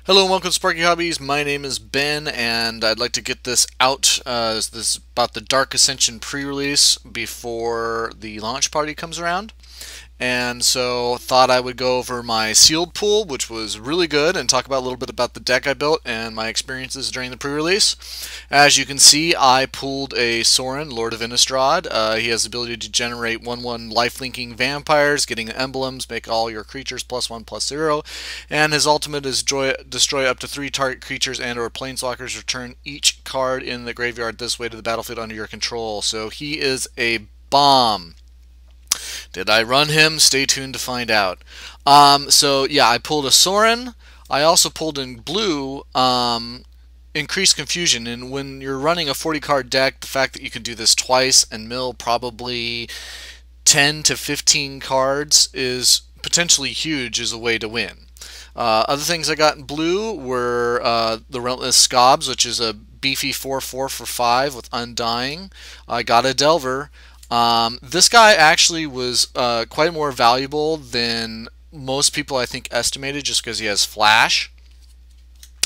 Hello and welcome to Sparky Hobbies. My name is Ben, and I'd like to get this out. This is about the Dark Ascension pre-release before the launch party comes around. And so thought I would go over my sealed pool, which was really good, and talk about a little bit about the deck I built and my experiences during the pre-release. As you can see, I pulled a Sorin, Lord of Innistrad. He has the ability to generate 1/1 life-linking vampires, getting emblems, make all your creatures +1/+0, and his ultimate is destroy up to 3 target creatures and or planeswalkers. Return each card in the graveyard this way to the battlefield under your control. So he is a bomb. Did I run him? Stay tuned to find out. So yeah, I pulled a Sorin. I also pulled in blue increased confusion, and when you're running a 40 card deck, the fact that you can do this twice and mill probably 10 to 15 cards is potentially huge as a way to win. Other things I got in blue were the Relentless Scobs, which is a beefy 4/4 for 5 with Undying. I got a Delver. This guy actually was quite more valuable than most people I think estimated, just because he has Flash.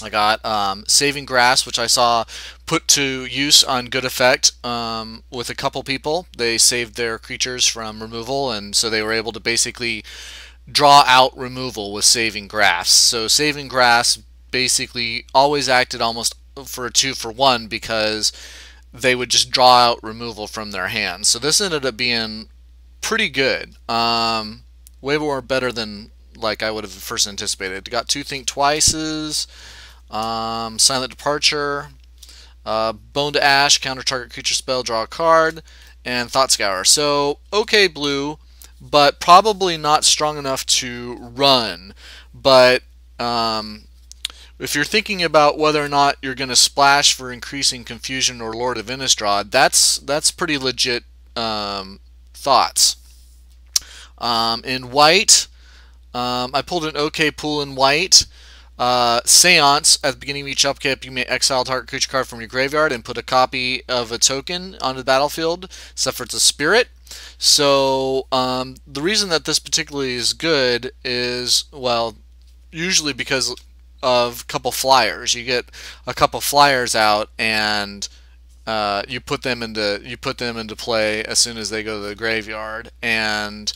I got Saving Grass, which I saw put to use on good effect with a couple people. They saved their creatures from removal, and so they were able to basically draw out removal with Saving Grass. So Saving Grass basically always acted almost for a 2-for-1 because they would just draw out removal from their hands. So this ended up being pretty good. Way more better than like I would have first anticipated. Got 2 Think Twices, Silent Departure, Bone to Ash, counter target creature spell, draw a card, and Thought Scour. So okay, blue, but probably not strong enough to run. But if you're thinking about whether or not you're going to splash for increasing confusion or Lord of Innistrad, that's pretty legit thoughts. In white, I pulled an okay pool in white. Seance, at the beginning of each upkeep, you may exile a target creature card from your graveyard and put a copy of a token onto the battlefield, except for it's a spirit. So the reason that this particularly is good is, well, usually because of a couple flyers. You get a couple flyers out, and you put them into play as soon as they go to the graveyard. And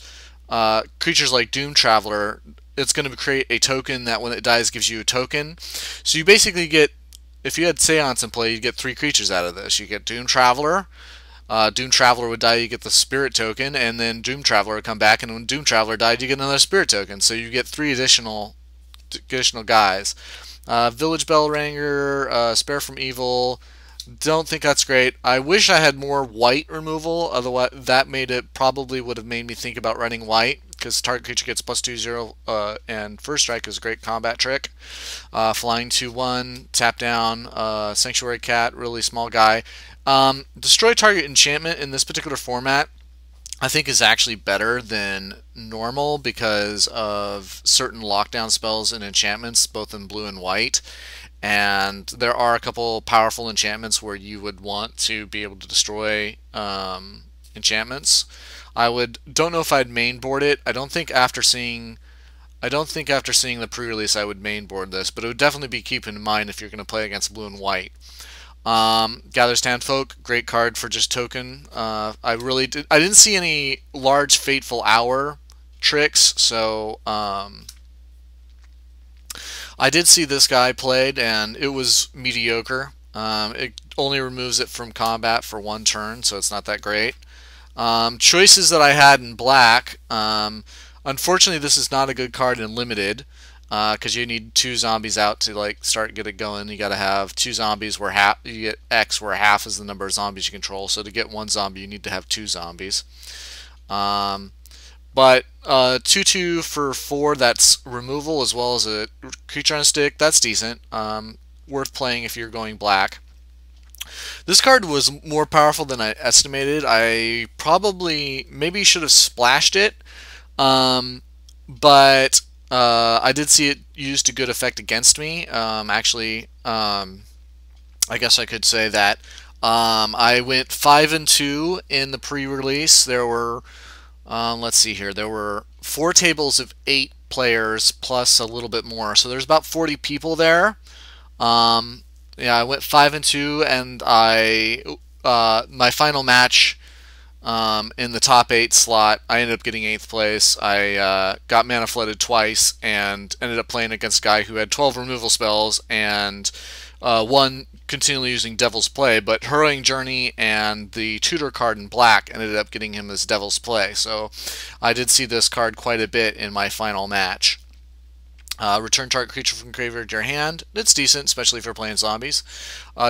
creatures like Doom Traveler, it's going to create a token that when it dies gives you a token. So you basically get, if you had Seance in play, you'd get 3 creatures out of this. You get Doom Traveler. Doom Traveler would die, you get the Spirit token, and then Doom Traveler would come back, and when Doom Traveler died, you get another Spirit token. So you get 3 additional guys. Village Bellranger, Spare from Evil. Don't think that's great. I wish I had more white removal. Otherwise, that probably would have made me think about running white, because target creature gets +2/0, and First Strike is a great combat trick. Flying 2/1, tap down, Sanctuary Cat, really small guy. Destroy target enchantment in this particular format I think is actually better than normal because of certain lockdown spells and enchantments, both in blue and white. And there are a couple powerful enchantments where you would want to be able to destroy enchantments. Don't know if I'd mainboard it. I don't think after seeing the pre-release I would mainboard this, but it would definitely be keeping in mind if you're going to play against blue and white. Gather Standfolk, great card for just token. I didn't see any large Fateful Hour tricks, so I did see this guy played, and it was mediocre. It only removes it from combat for 1 turn, so it's not that great. Choices that I had in black. Unfortunately, this is not a good card in limited. Because you need 2 zombies out to like start get it going. You got to have 2 zombies where you get X, where half is the number of zombies you control. So to get 1 zombie, you need to have 2 zombies. But 2/2 for 4, that's removal as well as a creature on a stick. That's decent. Worth playing if you're going black. This card was more powerful than I estimated. I maybe should have splashed it, but I did see it used to good effect against me. Actually, I guess I could say that I went 5-2 in the pre-release. There were, let's see here, there were 4 tables of 8 players plus a little bit more. So there's about 40 people there. Yeah, I went 5-2, and my final match in the top 8 slot, I ended up getting 8th place. I got mana flooded twice and ended up playing against a guy who had 12 removal spells and one continually using Devil's Play, but Hurrying Journey and the Tutor card in black ended up getting him as Devil's Play. So I did see this card quite a bit in my final match. Return target creature from graveyard to your hand. It's decent, especially if you're playing zombies.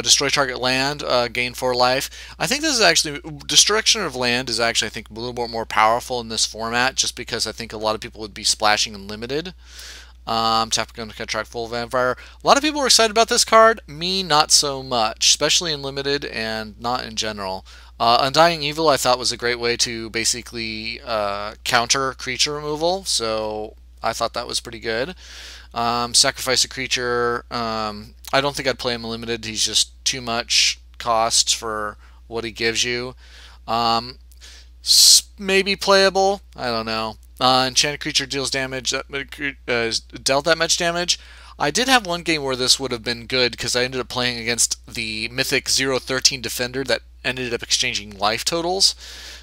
Destroy target land, gain 4 life. I think this is actually, destruction of land is actually, I think, a little bit more powerful in this format, just because I think a lot of people would be splashing in limited. Tap going to contract full vampire. A lot of people were excited about this card. Me, not so much, especially in limited and not in general. Undying Evil I thought was a great way to basically counter creature removal, so I thought that was pretty good. Sacrifice a creature. I don't think I'd play him limited. He's just too much cost for what he gives you. Maybe playable. I don't know. Enchanted creature deals damage, dealt that much damage. I did have one game where this would have been good because I ended up playing against the Mythic 013 Defender that ended up exchanging life totals.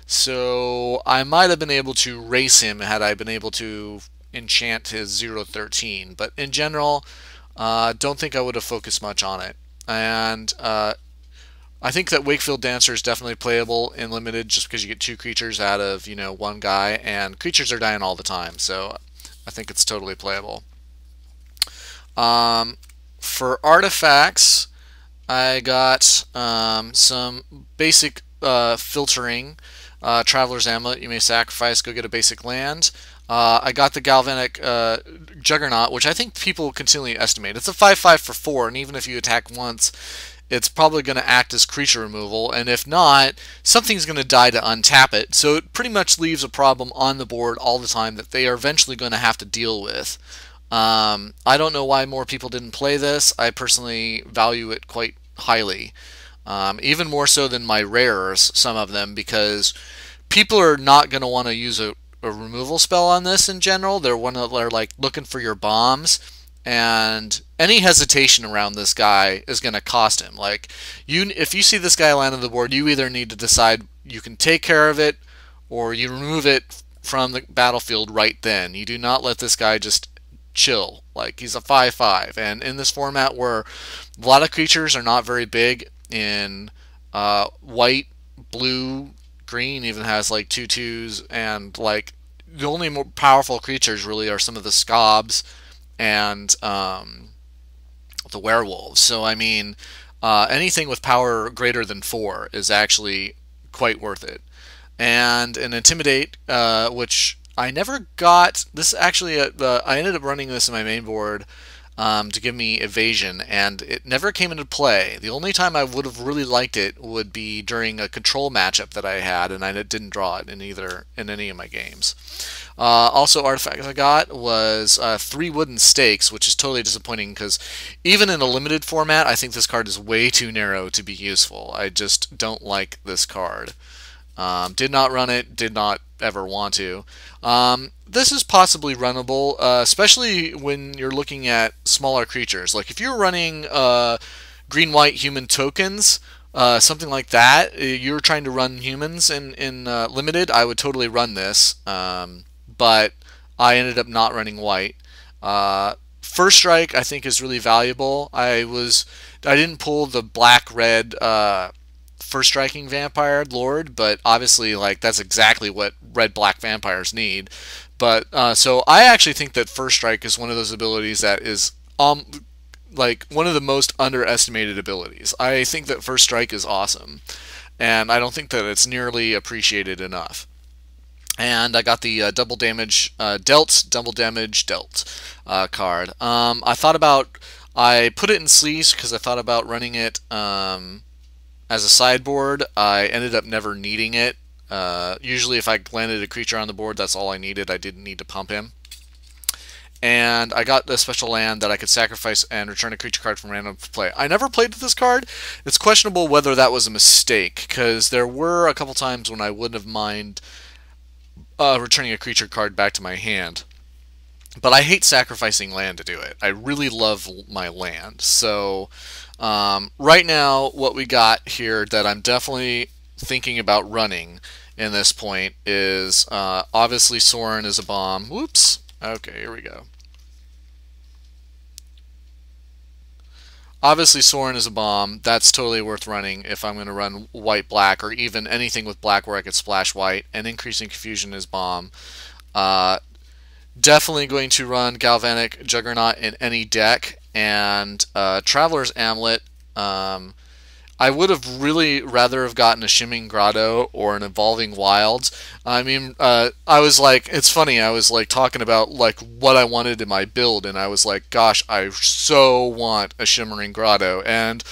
So I might have been able to race him had I been able to enchant his 013. But in general, don't think I would have focused much on it. And I think that Wakefield Dancer is definitely playable in limited just because you get 2 creatures out of, one guy, and creatures are dying all the time, so I think it's totally playable. For artifacts, I got some basic filtering. Traveler's Amulet, you may sacrifice, go get a basic land. I got the Galvanic Juggernaut, which I think people continually estimate. It's a 5/5 for 4, and even if you attack once, it's probably going to act as creature removal, and if not, something's going to die to untap it. So it pretty much leaves a problem on the board all the time that they are eventually going to have to deal with. I don't know why more people didn't play this. I personally value it quite highly. Even more so than my rares, some of them, because people are not going to want to use a removal spell on this in general. They're like looking for your bombs. And any hesitation around this guy is going to cost him. Like, if you see this guy land on the board, you either need to decide you can take care of it, or you remove it from the battlefield right then. You do not let this guy just chill. Like, he's a 5/5, and in this format where a lot of creatures are not very big in white, blue, green, even has like 2/2s, and like the only more powerful creatures really are some of the Scobs and the werewolves. So I mean, anything with power greater than 4 is actually quite worth it. And an Intimidate, which I never got. This actually, I ended up running this in my main board to give me evasion, and it never came into play. The only time I would have really liked it would be during a control matchup that I had, and I didn't draw it in any of my games. Also, artifact I got was 3 wooden stakes, which is totally disappointing because even in a limited format, I think this card is way too narrow to be useful. I just don't like this card. Did not run it, did not ever want to. This is possibly runnable, especially when you're looking at smaller creatures. Like if you're running green-white human tokens, something like that, you're trying to run humans in limited, I would totally run this. But I ended up not running white. First Strike I think is really valuable. I didn't pull the black-red First Striking Vampire Lord, but obviously like that's exactly what red-black vampires need. But so I actually think that First Strike is one of those abilities that is like one of the most underestimated abilities. I think that First Strike is awesome, and I don't think that it's nearly appreciated enough. And I got the double damage dealt card. I put it in sleeves because I thought about running it as a sideboard. I ended up never needing it. Usually if I landed a creature on the board, that's all I needed. I didn't need to pump him. And I got a special land that I could sacrifice and return a creature card from random play. I never played with this card. It's questionable whether that was a mistake, because there were a couple times when I wouldn't have mind returning a creature card back to my hand. but I hate sacrificing land to do it. I really love my land. So right now, what we got here that I'm definitely thinking about running in this point is obviously Sorin is a bomb. Whoops. Okay, here we go. Obviously, Sorin is a bomb. That's totally worth running if I'm going to run white-black, or even anything with black where I could splash white. And Increasing Confusion is bomb. Definitely going to run Galvanic Juggernaut in any deck. And Traveler's Amulet. I would have really rather have gotten a Shimming Grotto or an Evolving Wilds. I mean, I was like, it's funny, I was like talking about like what I wanted in my build, and I was like, gosh, I so want a Shimmering Grotto. And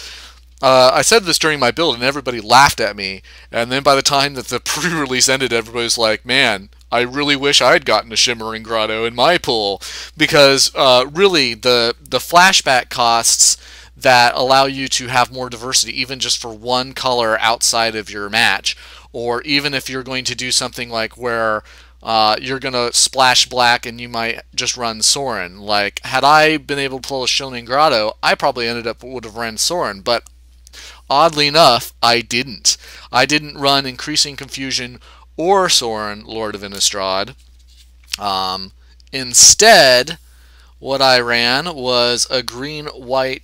I said this during my build, and everybody laughed at me. And then by the time that the pre-release ended, everybody was like, man, I really wish I'd gotten a Shimmering Grotto in my pool. Because really, the flashback costs that allow you to have more diversity, even just for one color outside of your match, or even if you're going to do something like where you're going to splash black and you might just run Sorin. Like, had I been able to pull a Shimmering Grotto, I probably would have run Sorin, but oddly enough, I didn't. I didn't run Increasing Confusion or Sorin, Lord of Innistrad. Instead, what I ran was a green-red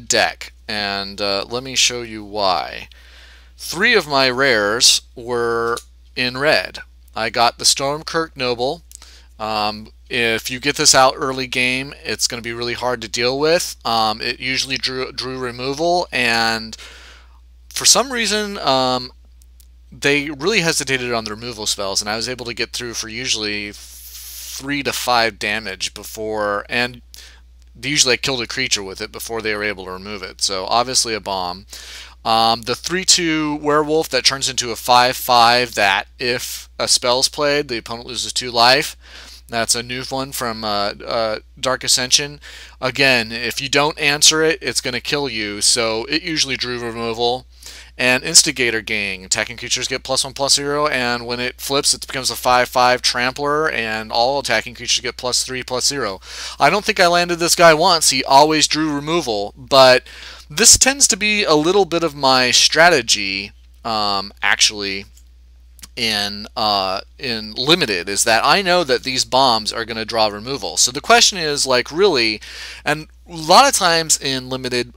deck, and let me show you why. 3 of my rares were in red. I got the Stromkirk Noble. If you get this out early game, it's going to be really hard to deal with. It usually drew removal, and for some reason, they really hesitated on the removal spells, and I was able to get through for usually 3 to 5 damage before, and usually I killed a creature with it before they were able to remove it. So obviously a bomb. The 3/2 werewolf that turns into a 5/5 that if a spell's played, the opponent loses 2 life. That's a new one from Dark Ascension. Again, if you don't answer it, it's going to kill you, so it usually drew removal. And Instigator Gang. Attacking creatures get +1/+0, and when it flips, it becomes a 5/5 Trampler, and all attacking creatures get +3/+0. I don't think I landed this guy once. He always drew removal, but this tends to be a little bit of my strategy, actually, in limited, is that I know that these bombs are going to draw removal. So the question is, like, really, and a lot of times in limited,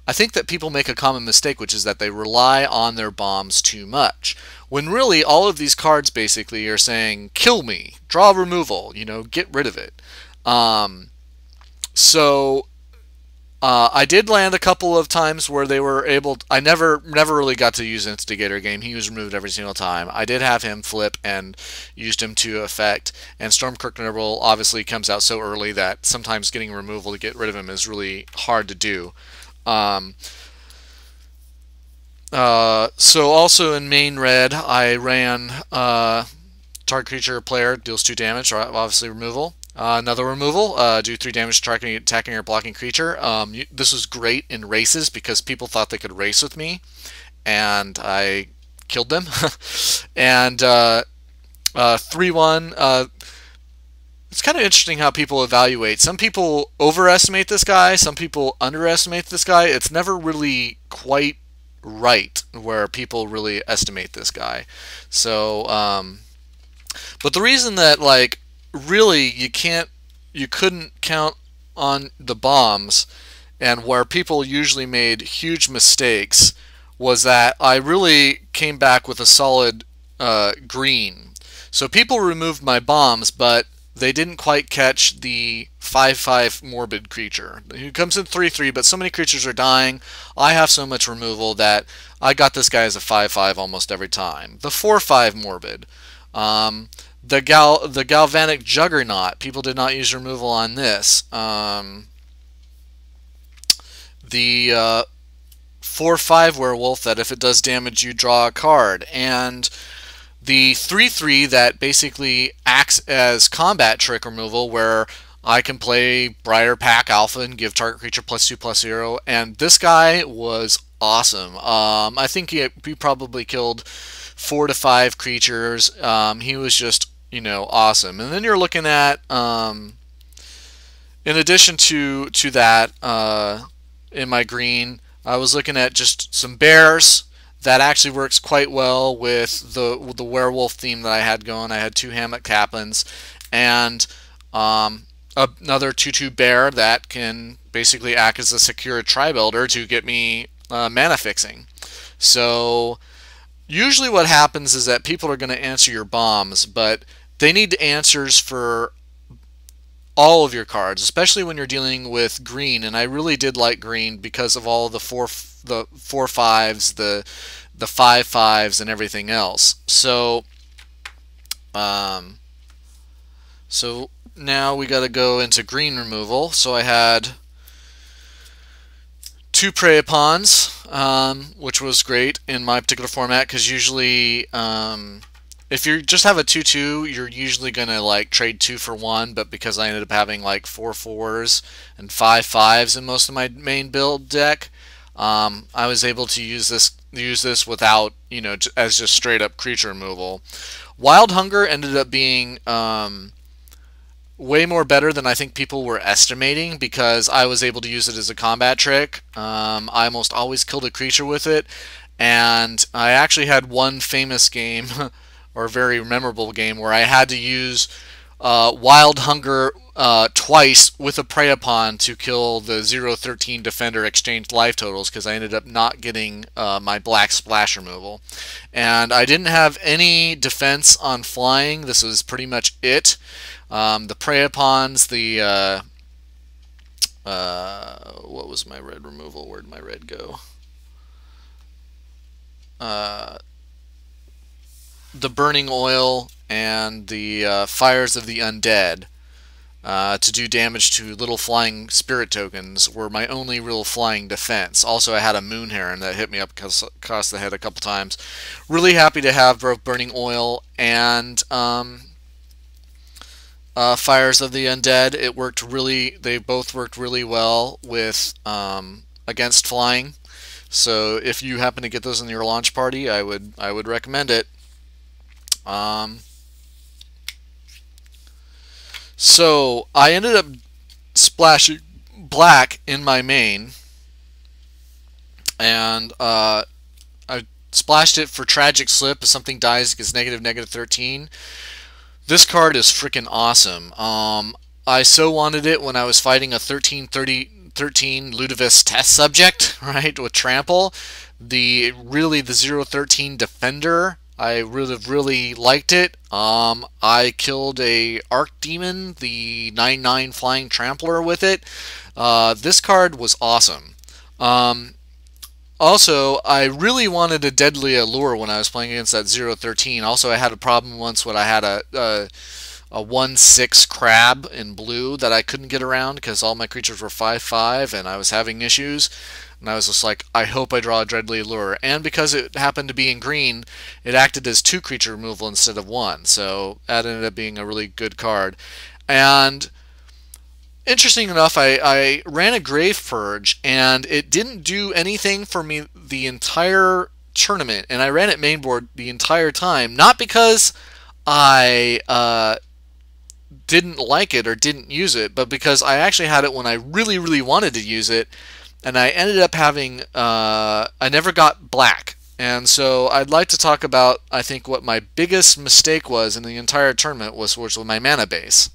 I think that people make a common mistake, which is that they rely on their bombs too much. When really, all of these cards basically are saying, kill me, draw removal, you know, get rid of it. I did land a couple of times where they were able to, I never really got to use Instigator Game. He was removed every single time. I did have him flip and used him to effect, and Stromkirk Noble obviously comes out so early that sometimes getting removal to get rid of him is really hard to do. So also in main red, I ran target creature player deals 2 damage, obviously removal. Another removal, do 3 damage to attacking or blocking creature. This was great in races because people thought they could race with me, and I killed them. And 3/1. It's kind of interesting how people evaluate. Some people overestimate this guy, some people underestimate this guy. It's never really quite right where people really estimate this guy. So, but the reason that, like, really you couldn't count on the bombs, and where people usually made huge mistakes, was that I really came back with a solid green. So people removed my bombs, but they didn't quite catch the 5/5 morbid creature. He comes in 3/3, but so many creatures are dying. I have so much removal that I got this guy as a 5/5 almost every time. The 4/5 morbid. The Galvanic Juggernaut. People did not use removal on this. The 4/5 werewolf that if it does damage you draw a card. And the 3/3 that basically acts as combat trick removal, where I can play Briarpack Alpha and give target creature +2/+0, and this guy was awesome. I think he probably killed 4 to 5 creatures. He was just awesome. And then you're looking at, in addition to that, in my green, I was looking at just some bears. That actually works quite well with the werewolf theme that I had going. I had 2 Hammock Caplins and another 2/2 bear that can basically act as a secure tribe elder to get me mana fixing. So usually what happens is that people are going to answer your bombs, but they need answers for all of your cards, especially when you're dealing with green. And I really did like green because of all the 4/5s, the 5/5s, and everything else. So so now we got to go into green removal. So I had 2 Preyapons, which was great in my particular format, because usually if you just have a 2/2, you're usually going to like trade 2 for 1, but because I ended up having like 4/4s and 5/5s in most of my main build deck, I was able to use this without, as just straight up creature removal. Wild Hunger ended up being way more better than I think people were estimating, because I was able to use it as a combat trick. I almost always killed a creature with it, and I actually had one famous game or very memorable game where I had to use Wild Hunger twice with a Preyapon to kill the 0/13 defender exchange life totals, because I ended up not getting my black splash removal. And I didn't have any defense on flying. This was pretty much it. The Preyapons, what was my red removal? Where'd my red go? The Burning Oil and the Fires of the Undead to do damage to little flying spirit tokens were my only real flying defense. Also, I had a Moon Heron that hit me up across the head a couple times. Really happy to have both Burning Oil and Fires of the Undead. They both worked really well with against flying. So if you happen to get those in your launch party, I would recommend it. So I ended up splashing black in my main, and I splashed it for Tragic Slip. If something dies, it gets -13. This card is freaking awesome. I so wanted it when I was fighting a 13 Ludovice test subject, right, with Trample. The 0/13 defender, I really liked it. I killed a Archdemon, the 9/9 flying trampler with it. This card was awesome. Also, I really wanted a Deadly Allure when I was playing against that 0/13. Also, I had a problem once when I had a 1/6 crab in blue that I couldn't get around because all my creatures were 5/5 and I was having issues. And I was just like, I hope I draw a Deadly Allure. And because it happened to be in green, it acted as 2 creature removal instead of 1. So that ended up being a really good card. And interesting enough, I ran a Grave Purge, and it didn't do anything for me the entire tournament. And I ran it mainboard the entire time, not because I didn't like it or didn't use it, but because I actually had it when I really wanted to use it, and I ended up having, I never got black. And so I'd like to talk about, I think, what my biggest mistake was in the entire tournament was with my mana base.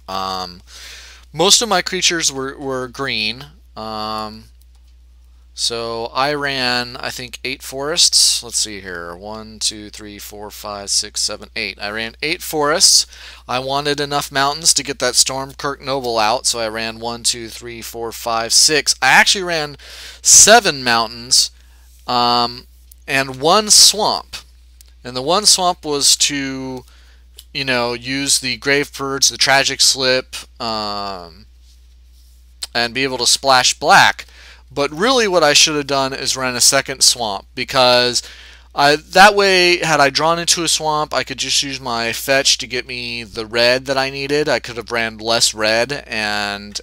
Most of my creatures were green. So I ran, I think, 8 forests. Let's see here. 1, 2, 3, 4, 5, 6, 7, 8. I ran 8 forests. I wanted enough mountains to get that Stromkirk Noble out, so I ran 1, 2, 3, 4, 5, 6. I actually ran 7 mountains and 1 swamp. And the 1 swamp was to, use the Grave Purge, the Tragic Slip, and be able to splash black. But really what I should have done is run a second swamp, because that way, had I drawn into a swamp, I could just use my fetch to get me the red that I needed. I could have ran less red and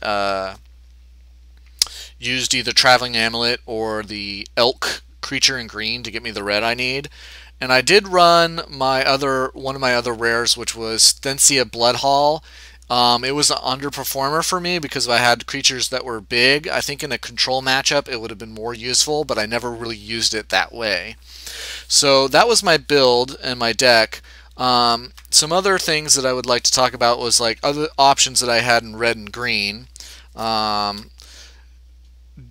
used either Traveling Amulet or the Elk creature in green to get me the red I need. And I did run one of my other rares, which was Stensia Bloodhall. It was an underperformer for me because I had creatures that were big. I think in a control matchup it would have been more useful, but I never really used it that way. So that was my build and my deck. Some other things that I would like to talk about was like other options that I had in red and green.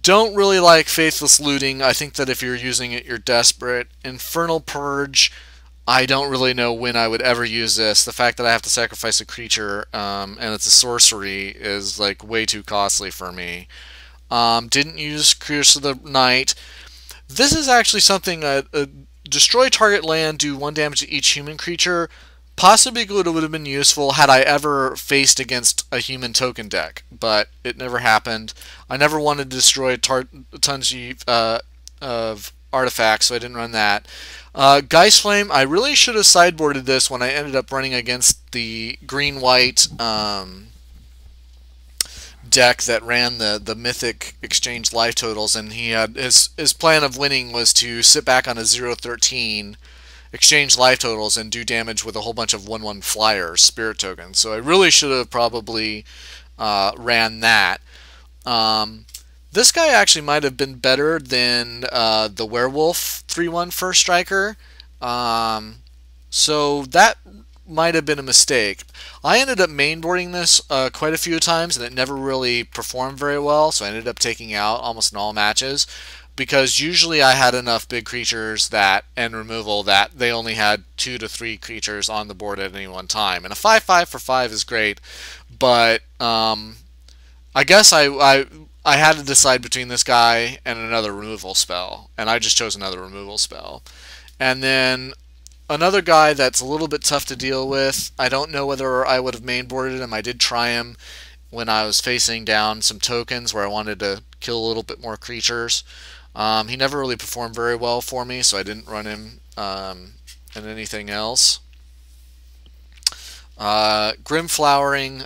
Don't really like Faithless Looting. I think that if you're using it, you're desperate. Infernal Purge, I don't really know when I would ever use this. The fact that I have to sacrifice a creature and it's a sorcery is like way too costly for me. Didn't use Curse of the Night. This is actually something destroy target land, do 1 damage to each human creature. Possibly would have been useful had I ever faced against a human token deck, but it never happened. I never wanted to destroy tons of artifacts, so I didn't run that. Geistflame, I really should have sideboarded this when I ended up running against the green-white deck that ran the mythic exchange life totals, and he had his plan of winning was to sit back on a 0-13, exchange life totals, and do damage with a whole bunch of 1/1 flyers, spirit tokens. So I really should have probably ran that. This guy actually might have been better than the werewolf 3/1 first striker. So that might have been a mistake. I ended up mainboarding this quite a few times, and it never really performed very well, so I ended up taking out almost in all matches, because usually I had enough big creatures and removal that they only had 2 to 3 creatures on the board at any one time. And a 5/5 for 5 is great, but I guess I had to decide between this guy and another removal spell, and I just chose another removal spell. And then another guy that's a little bit tough to deal with, I don't know whether I would have mainboarded him. I did try him when I was facing down some tokens where I wanted to kill a little bit more creatures. He never really performed very well for me, so I didn't run him in anything else. Grim Flowering,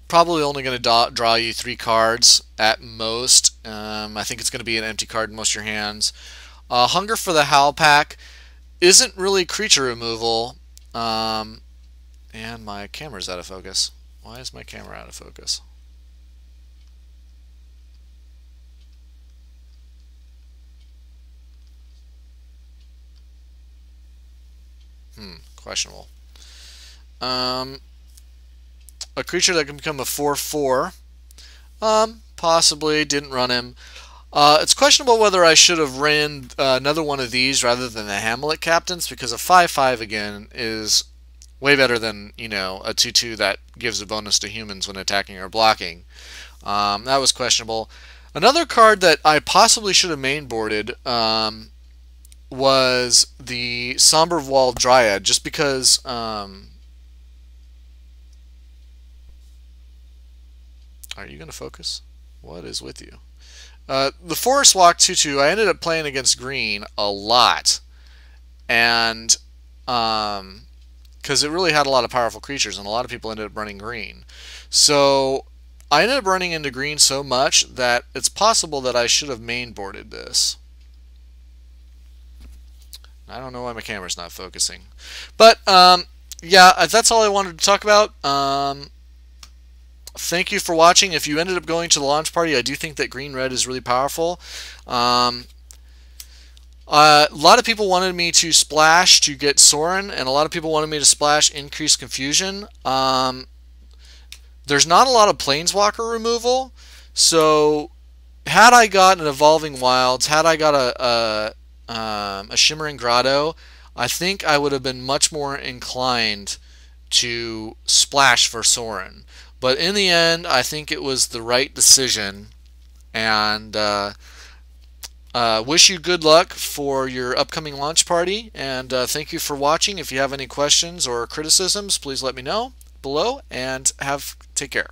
probably only going to draw you 3 cards at most. I think it's going to be an empty card in most of your hands. Hunger for the Howlpack isn't really creature removal. And my camera's out of focus. Why is my camera out of focus? Questionable. A creature that can become a 4/4. Possibly didn't run him. It's questionable whether I should have ran another one of these rather than the Hamlet Captains, because a 5/5 again is way better than, you know, a 2/2 that gives a bonus to humans when attacking or blocking. That was questionable. Another card that I possibly should have mainboarded was the Somber Wall Dryad, just because are you going to focus? What is with you? The Forest Walk 2/2, I ended up playing against green a lot, and because it really had a lot of powerful creatures, and a lot of people ended up running green. So I ended up running into green so much that it's possible that I should have mainboarded this. I don't know why my camera's not focusing. But, yeah, that's all I wanted to talk about. Thank you for watching. If you ended up going to the launch party, I do think that green-red is really powerful. A lot of people wanted me to splash to get Sorin, and a lot of people wanted me to splash Increase Confusion. There's not a lot of Planeswalker removal, so had I got an Evolving Wilds, had I got a Shimmering Grotto, I think I would have been much more inclined to splash for Sorin. But in the end, I think it was the right decision, and wish you good luck for your upcoming launch party, and thank you for watching. If you have any questions or criticisms, please let me know below, and take care.